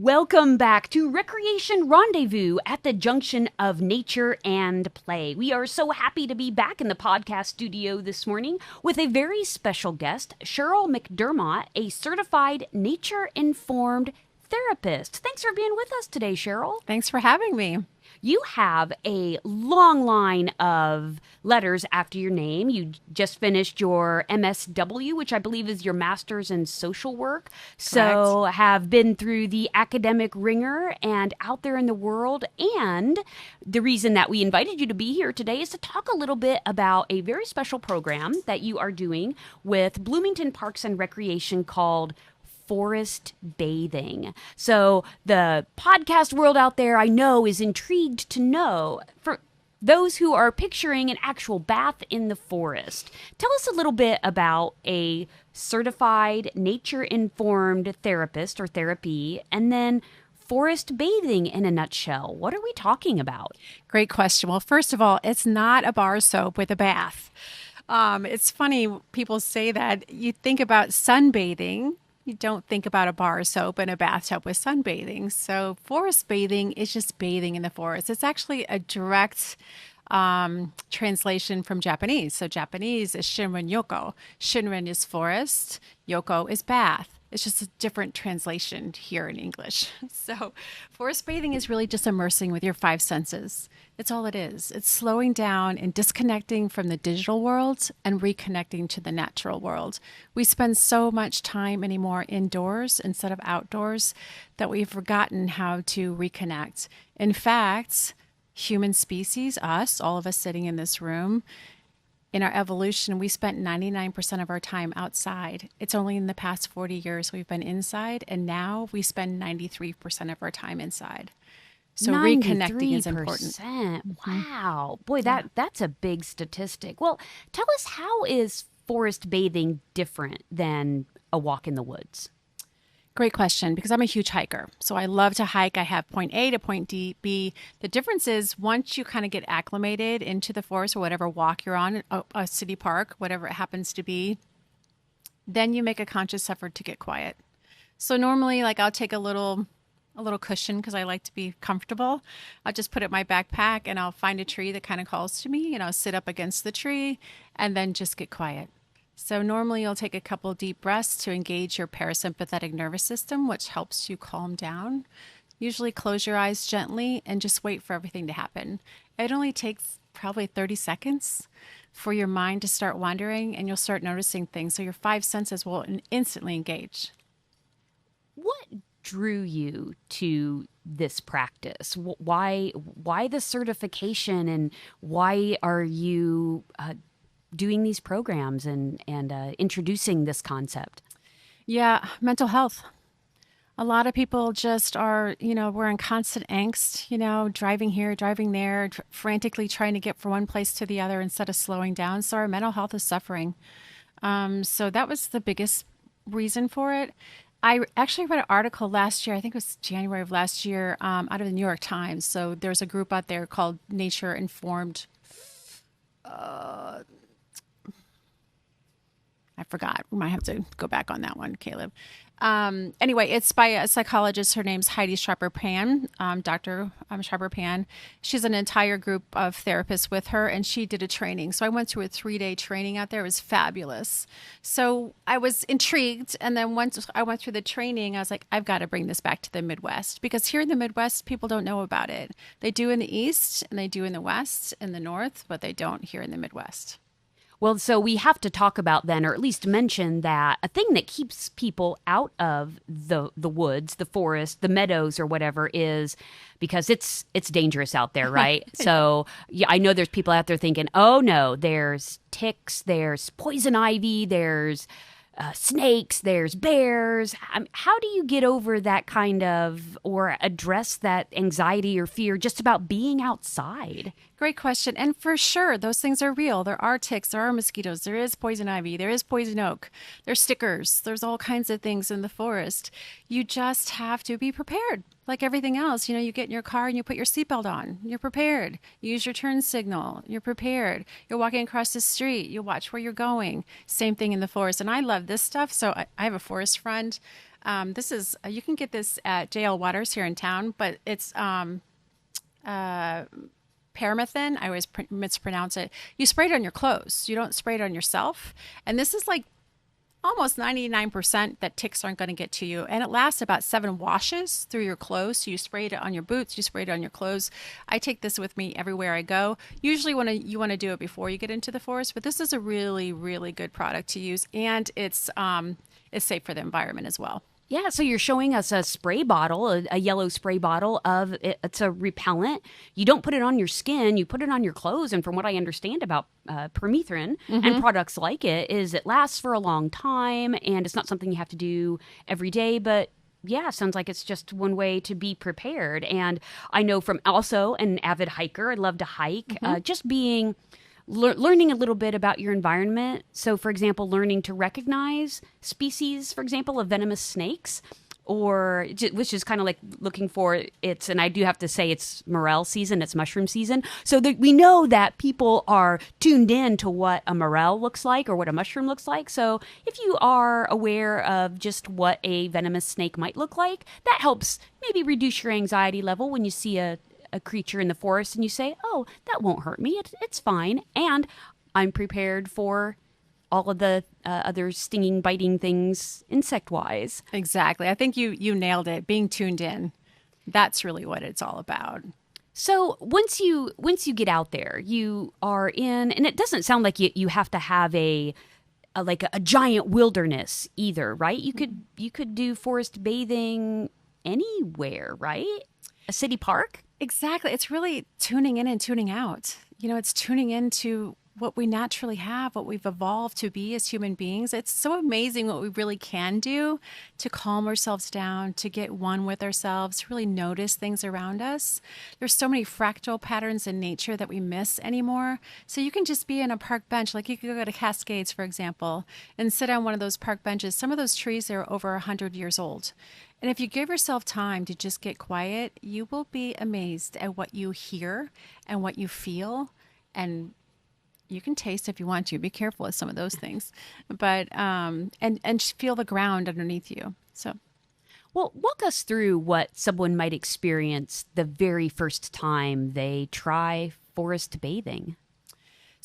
Welcome back to Recreation Rendezvous at the junction of nature and play. We are so happy to be back in the podcast studio this morning with a very special guest, Cheryl McDermott, a certified nature-informed therapist. Thanks for being with us today, Cheryl. Thanks for having me. You have a long line of letters after your name. You just finished your MSW, which I believe is your master's in social work. So have been through the academic ringer and out there in the world. And the reason that we invited you to be here today is to talk a little bit about a very special program that you are doing with Bloomington Parks and Recreation called forest bathing. So the podcast world out there, I know, is intrigued to know, for those who are picturing an actual bath in the forest, tell us a little bit about a certified nature-informed therapist or therapy, and then forest bathing in a nutshell. What are we talking about? Great question. Well, first of all, it's not a bar soap with a bath. It's funny, people say that you think about sunbathing. You don't think about a bar soap and a bathtub with sunbathing. So forest bathing is just bathing in the forest. It's actually a direct translation from Japanese. So Japanese is shinrin yoko. Shinrin is forest, yoko is bath. It's just a different translation here in English. So forest bathing is really just immersing with your five senses. It's all it is. It's slowing down and disconnecting from the digital world and reconnecting to the natural world. We spend so much time anymore indoors instead of outdoors that we've forgotten how to reconnect. In fact, human species, us, all of us sitting in this room, in our evolution, we spent 99% of our time outside. It's only in the past 40 years we've been inside, and now we spend 93% of our time inside. So 93%. Reconnecting is important. Wow. Boy, that's a big statistic. Well, tell us, how is forest bathing different than a walk in the woods? Great question, because I'm a huge hiker. So I love to hike. I have point A to point B. The difference is once you kind of get acclimated into the forest or whatever walk you're on, a city park, whatever it happens to be, then you make a conscious effort to get quiet. So normally, like, I'll take a little cushion because I like to be comfortable. I'll just put it in my backpack and I'll find a tree that kind of calls to me and I'll sit up against the tree and then just get quiet. So normally you'll take a couple deep breaths to engage your parasympathetic nervous system, which helps you calm down. Usually close your eyes gently and just wait for everything to happen. It only takes probably 30 seconds for your mind to start wandering and you'll start noticing things. So your five senses will instantly engage. What drew you to this practice? Why the certification, and why are you doing these programs and introducing this concept? Yeah, mental health. A lot of people just are, we're in constant angst, driving here, driving there, frantically trying to get from one place to the other instead of slowing down. So our mental health is suffering. So that was the biggest reason for it. I actually read an article last year, I think it was January of last year, out of the New York Times. So there's a group out there called Nature Informed. I forgot. We might have to go back on that one, Caleb. Anyway, it's by a psychologist. Her name's Heidi Sharper-Pan, Dr. Sharper-Pan. She's an entire group of therapists with her, and she did a training. So I went through a 3-day training out there. It was fabulous. So I was intrigued. And then once I went through the training, I was like, I've got to bring this back to the Midwest, because here in the Midwest, people don't know about it. They do in the East, and they do in the West, in the North, but they don't here in the Midwest. Well, so we have to talk about then, or at least mention, that a thing that keeps people out of the woods, the forest, the meadows or whatever is because it's dangerous out there, right? So yeah, I know there's people out there thinking, oh no, there's ticks, there's poison ivy, there's snakes, there's bears. How do you get over that kind of, or address that anxiety or fear just about being outside? Great question. And for sure, those things are real. There are ticks, there are mosquitoes, there is poison ivy, there is poison oak, there's stickers, there's all kinds of things in the forest. You just have to be prepared. Like everything else, you get in your car and you put your seatbelt on. You're prepared. You use your turn signal. You're prepared. You're walking across the street. You watch where you're going. Same thing in the forest. And I love this stuff. So I have a forest friend. This is you can get this at JL Waters here in town, but it's paramethrin. I always mispronounce it. You spray it on your clothes. You don't spray it on yourself. And this is like almost 99% that ticks aren't going to get to you. And it lasts about 7 washes through your clothes. So you spray it on your boots, you spray it on your clothes. I take this with me everywhere I go. Usually you want to do it before you get into the forest, but this is a really, really good product to use. And it's safe for the environment as well. Yeah, so you're showing us a spray bottle, a yellow spray bottle of it's a repellent. You don't put it on your skin, you put it on your clothes. And from what I understand about permethrin and products like it lasts for a long time, and it's not something you have to do every day. But yeah, sounds like it's just one way to be prepared. And I know from also an avid hiker, I love to hike, just being learning a little bit about your environment. So, for example, learning to recognize species, for example, of venomous snakes, or which is kind of like looking for it's, and I do have to say it's morel season, it's mushroom season. So we know that people are tuned in to what a morel looks like or what a mushroom looks like. So if you are aware of just what a venomous snake might look like, that helps maybe reduce your anxiety level when you see a creature in the forest and you say, oh, that won't hurt me. It's fine. And I'm prepared for all of the other stinging, biting things insect-wise. Exactly. I think you nailed it. Being tuned in. That's really what it's all about. So once you get out there, you are in, and it doesn't sound like you have to have a giant wilderness either, right? You could do forest bathing anywhere, right? A city park? Exactly. It's really tuning in and tuning out. It's tuning into what we naturally have, what we've evolved to be as human beings. It's so amazing what we really can do to calm ourselves down, to get one with ourselves, to really notice things around us. There's so many fractal patterns in nature that we miss anymore. So you can just be in a park bench, like you could go to Cascades, for example, and sit on one of those park benches. Some of those trees are over 100 years old. And if you give yourself time to just get quiet, you will be amazed at what you hear and what you feel. And you can taste if you want to. Be careful with some of those things. But and just feel the ground underneath you. So, well, walk us through what someone might experience the very first time they try forest bathing.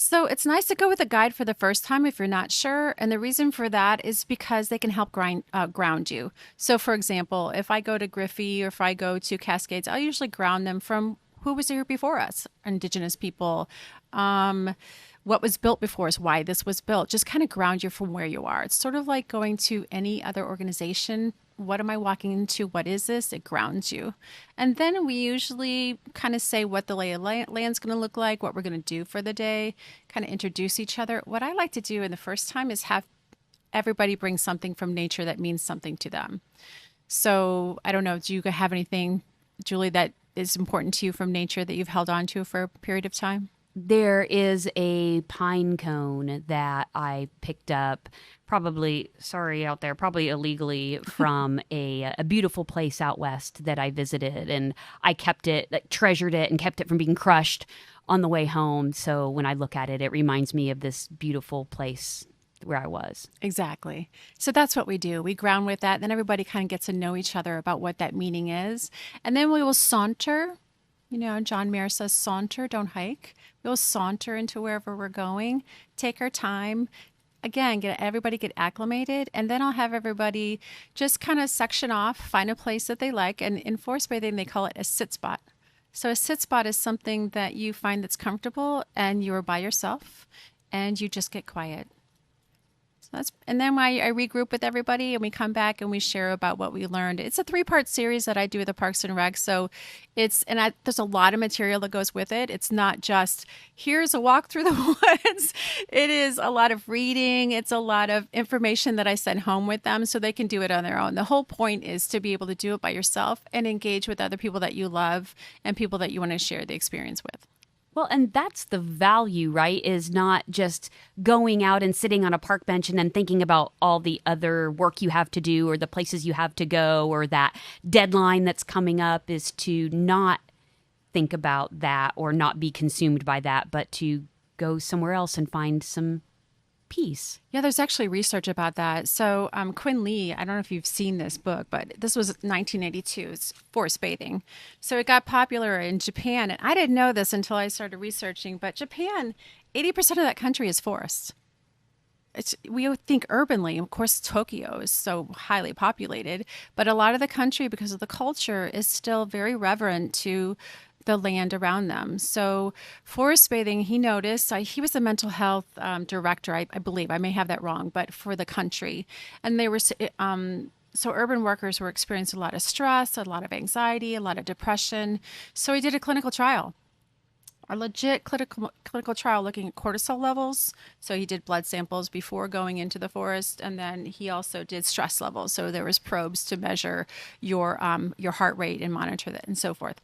So it's nice to go with a guide for the first time if you're not sure. And the reason for that is because they can help ground you. So, for example, if I go to Griffey or if I go to Cascades, I'll usually ground them from who was here before us, Indigenous people, what was built before us, why this was built, just kind of ground you from where you are. It's sort of like going to any other organization. What am I walking into? What is this? It grounds you. And then we usually kind of say what the lay of land's going to look like, what we're going to do for the day, kind of introduce each other. What I like to do in the first time is have everybody bring something from nature that means something to them. So I don't know, do you have anything, Julie, that is important to you from nature that you've held on to for a period of time? There is a pine cone that I picked up, probably illegally from a beautiful place out west that I visited. And I kept it, treasured it, and kept it from being crushed on the way home. So when I look at it, it reminds me of this beautiful place where I was. Exactly. So that's what we do. We ground with that. Then everybody kind of gets to know each other about what that meaning is. And then we will saunter. John Mayer says saunter, don't hike. We'll saunter into wherever we're going, take our time. Again, everybody get acclimated, and then I'll have everybody just kind of section off, find a place that they like. And in forest bathing, they call it a sit spot. So a sit spot is something that you find that's comfortable and you're by yourself and you just get quiet. And then I regroup with everybody and we come back and we share about what we learned. It's a 3-part series that I do at the Parks and Rec. So there's a lot of material that goes with it. It's not just here's a walk through the woods. It is a lot of reading. It's a lot of information that I send home with them so they can do it on their own. The whole point is to be able to do it by yourself and engage with other people that you love and people that you want to share the experience with. Well, and that's the value, right? Is not just going out and sitting on a park bench and then thinking about all the other work you have to do or the places you have to go or that deadline that's coming up, is to not think about that or not be consumed by that, but to go somewhere else and find some peace. Yeah, there's actually research about that. So, Quinn Lee, I don't know if you've seen this book, but this was 1982. It's forest bathing. So it got popular in Japan. And I didn't know this until I started researching, but Japan, 80% of that country is forest. We would think urbanly, of course, Tokyo is so highly populated, but a lot of the country, because of the culture, is still very reverent to the land around them. So, forest bathing, he noticed, he was the mental health director, I believe, I may have that wrong, but for the country. And they were, so urban workers were experiencing a lot of stress, a lot of anxiety, a lot of depression. So, he did a clinical trial, a legit clinical trial looking at cortisol levels. So he did blood samples before going into the forest, and then he also did stress levels. So there was probes to measure your heart rate and monitor that and so forth.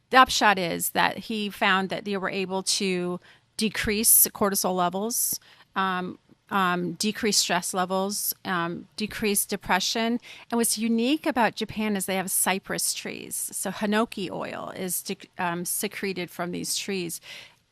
The upshot is that he found that they were able to decrease cortisol levels, decrease stress levels, decrease depression. And what's unique about Japan is they have cypress trees. So hinoki oil is secreted from these trees.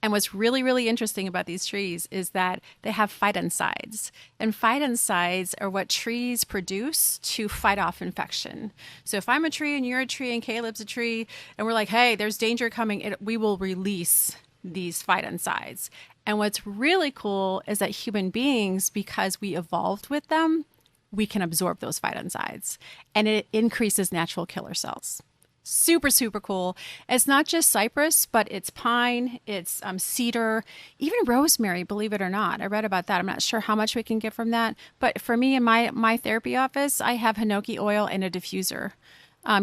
And what's really, really interesting about these trees is that they have phytoncides. And phytoncides are what trees produce to fight off infection. So if I'm a tree and you're a tree and Caleb's a tree, and we're like, hey, there's danger coming, we will release these phytoncides. And what's really cool is that human beings, because we evolved with them, we can absorb those phytoncides, and it increases natural killer cells. Super, super cool. It's not just cypress, but it's pine, it's cedar, even rosemary, believe it or not. I read about that. I'm not sure how much we can get from that. But for me in my therapy office, I have hinoki oil and a diffuser.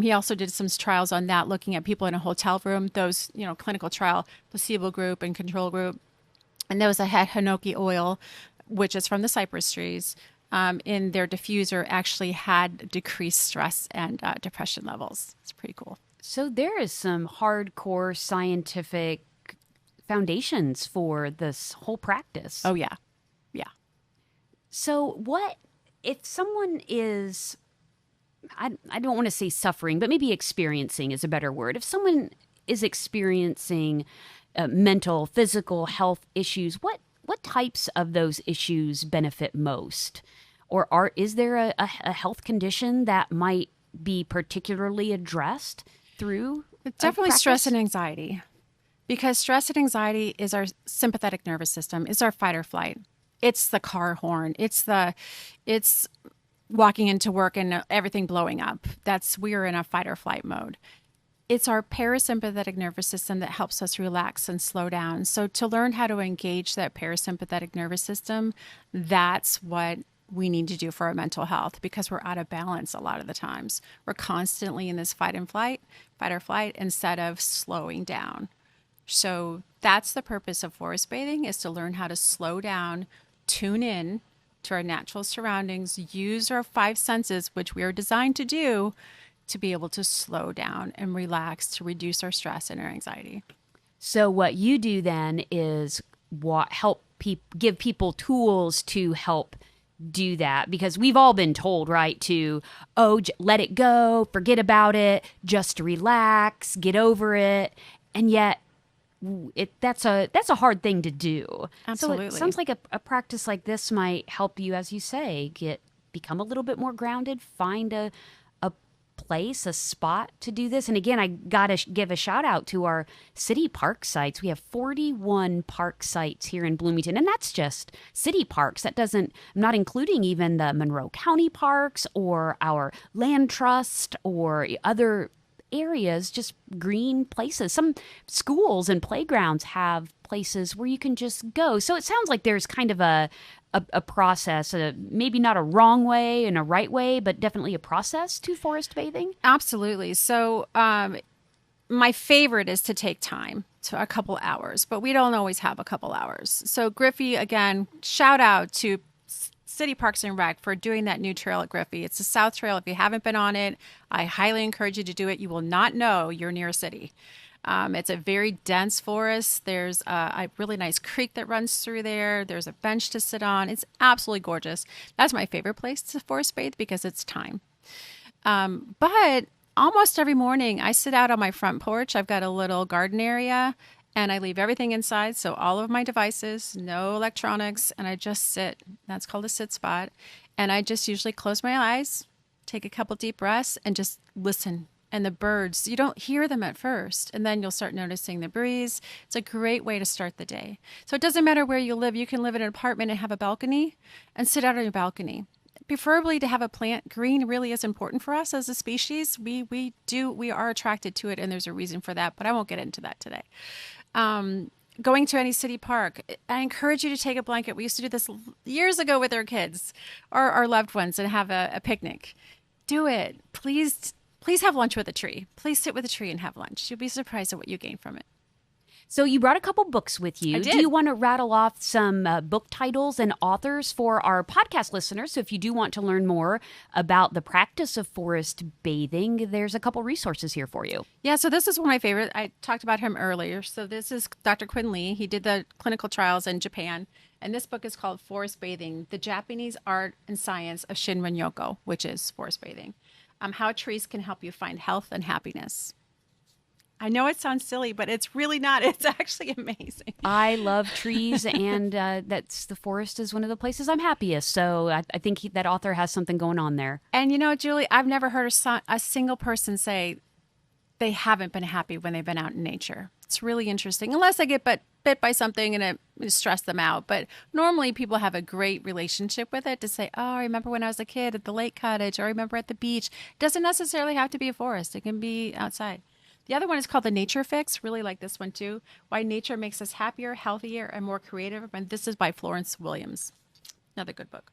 He also did some trials on that, looking at people in a hotel room, those, clinical trial, placebo group and control group. And those that had hinoki oil, which is from the cypress trees, in their diffuser actually had decreased stress and depression levels. It's pretty cool. So there is some hardcore scientific foundations for this whole practice. Oh, yeah. Yeah. So what if someone is, I don't want to say suffering, but maybe experiencing is a better word. If someone is experiencing mental, physical health issues, what types of those issues benefit most? Or is there a health condition that might be particularly addressed through definitely practice? Stress and anxiety, because stress and anxiety is our sympathetic nervous system. It's our fight or flight. It's the car horn. It's walking into work and everything blowing up. We're in a fight or flight mode. It's our parasympathetic nervous system that helps us relax and slow down. So to learn how to engage that parasympathetic nervous system, that's what we need to do for our mental health, because we're out of balance a lot of the times. We're constantly in this fight or flight, instead of slowing down. So that's the purpose of forest bathing, is to learn how to slow down, tune in to our natural surroundings, use our five senses, which we are designed to do, to be able to slow down and relax, to reduce our stress and our anxiety. So what you do then is give people tools to help do that, because we've all been told, right, to let it go, forget about it, just relax, get over it, and yet that's a hard thing to do. Absolutely. So it sounds like a practice like this might help you, as you say, become a little bit more grounded, find a place, a spot to do this. And again, I gotta give a shout out to our city park sites. We have 41 park sites here in Bloomington, and that's just city parks. I'm not including even the Monroe County parks or our land trust or other areas, just green places. Some schools and playgrounds have places where you can just go. So it sounds like there's kind of a process, maybe not a wrong way and a right way, but definitely a process to forest bathing. Absolutely. So my favorite is to take time, to a couple hours, but we don't always have a couple hours. So Griffey, again, shout out to City Parks and Rec for doing that new trail at Griffey. It's the South Trail. If you haven't been on it, I highly encourage you to do it. You will not know you're near a city. It's a very dense forest. There's a really nice creek that runs through there. There's a bench to sit on. It's absolutely gorgeous. That's my favorite place to forest bathe, because it's time. But almost every morning I sit out on my front porch. I've got a little garden area, And I leave everything inside. So all of my devices, no electronics, and I just sit. That's called a sit spot. And I just usually close my eyes, take a couple deep breaths, and just listen. And the birds, you don't hear them at first, and then you'll start noticing the breeze. It's a great way to start the day. So it doesn't matter where you live. You can live in an apartment and have a balcony and sit out on your balcony. Preferably to have a plant. Green really is important for us as a species. We are attracted to it, and there's a reason for that, but I won't get into that today. Going to any city park, I encourage you to take a blanket. We used to do this years ago with our kids or our loved ones and have a picnic. Do it. Please have lunch with a tree. Please sit with a tree and have lunch. You'll be surprised at what you gain from it. So you brought a couple books with you. I did. Do you want to rattle off some book titles and authors for our podcast listeners? So if you do want to learn more about the practice of forest bathing, there's a couple resources here for you. Yeah, so this is one of my favorite. I talked about him earlier. So this is Dr. Quinn Lee. He did the clinical trials in Japan. And this book is called Forest Bathing, The Japanese Art and Science of Shinrin-yoku, which is forest bathing. How trees can help you find health and happiness. I know it sounds silly, but it's really not. It's actually amazing. I love trees, and the forest is one of the places I'm happiest. So I think that author has something going on there. And you know, Julie, I've never heard a single person say they haven't been happy when they've been out in nature. It's really interesting, unless they get bit by something and it stressed them out. But normally people have a great relationship with it to say, oh, I remember when I was a kid at the lake cottage, or I remember at the beach. It doesn't necessarily have to be a forest. It can be outside. The other one is called The Nature Fix. Really like this one too. Why Nature Makes Us Happier, Healthier, and More Creative. And this is by Florence Williams. Another good book.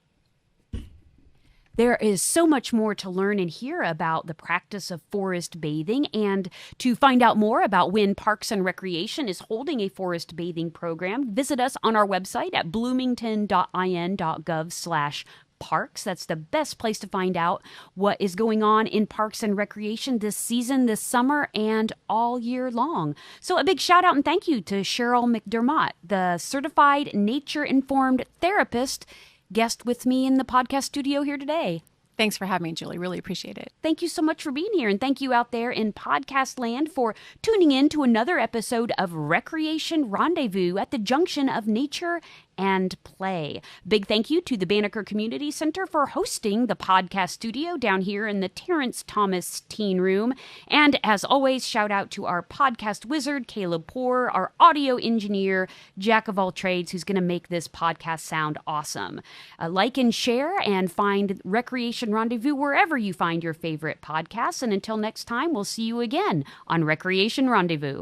There is so much more to learn and hear about the practice of forest bathing. And to find out more about when Parks and Recreation is holding a forest bathing program, visit us on our website at bloomington.in.gov/parks. That's the best place to find out what is going on in Parks and Recreation this season, this summer, and all year long. So a big shout out and thank you to Cheryl McDermott, the certified nature-informed therapist, guest with me in the podcast studio here today. Thanks for having me, Julie. Really appreciate it. Thank you so much for being here. And thank you out there in podcast land for tuning in to another episode of Recreation Rendezvous at the junction of nature and play. Big thank you to the Banneker Community Center for hosting the podcast studio down here in the Terrence Thomas Teen Room. And as always, shout out to our podcast wizard, Caleb Poor, our audio engineer, jack of all trades, who's going to make this podcast sound awesome. Like and share and find Recreation Rendezvous wherever you find your favorite podcasts. And until next time, we'll see you again on Recreation Rendezvous.